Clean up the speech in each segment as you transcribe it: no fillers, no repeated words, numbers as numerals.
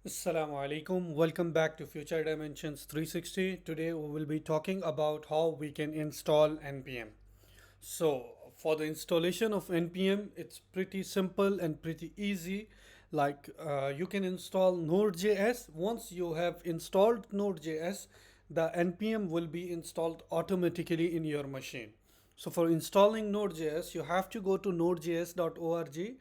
Assalamu alaikum. Welcome back to Future Dimensions 360. Today we will be talking about how we can install NPM. So, for the installation of NPM, it's pretty simple and pretty easy. You can install Node.js. Once you have installed Node.js, the NPM will be installed automatically in your machine. So, for installing Node.js, you have to go to nodejs.org.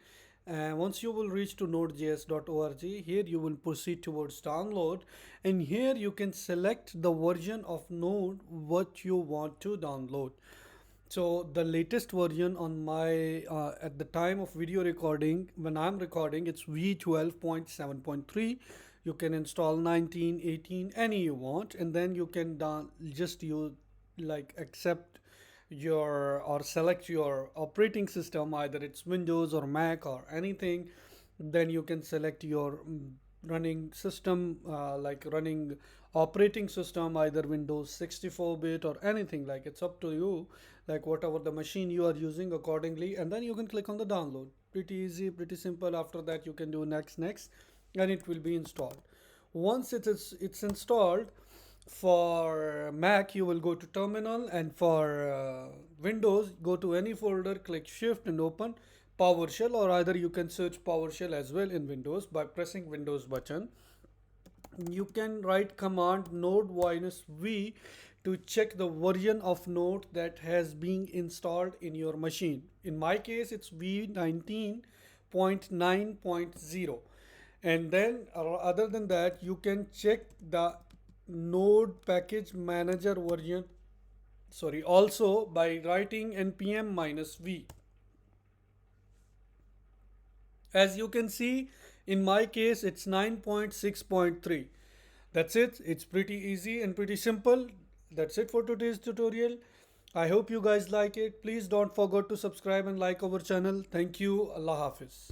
And once you will reach to nodejs.org, here you will proceed towards download, and here you can select the version of Node what you want to download. So the latest version on my at the time of video recording, when I'm recording, it's V12.7.3. You can install 19, 18, any you want, and then you can just you like accept your or select your operating system, either it's Windows or Mac or anything. Then you can select your running system, like running operating system, either Windows 64-bit or anything. Like, it's up to you, like whatever the machine you are using accordingly, and then you can click on the download. Pretty easy, pretty simple. After that you can do next, and it will be installed. Once it's installed, for Mac, you will go to terminal, and for Windows, go to any folder, click shift and open PowerShell, or either you can search PowerShell as well in Windows by pressing Windows button. You can write command node minus v to check the version of Node that has been installed in your machine. In my case, it's v19.9.0. And then other than that, you can check the Node package manager version, sorry, also by writing npm minus v. As you can see, in my case, it's 9.6.3. That's it. It's pretty easy and pretty simple. That's it for today's tutorial. I hope you guys like it. Please don't forget to subscribe and like our channel. Thank you. Allah Hafiz.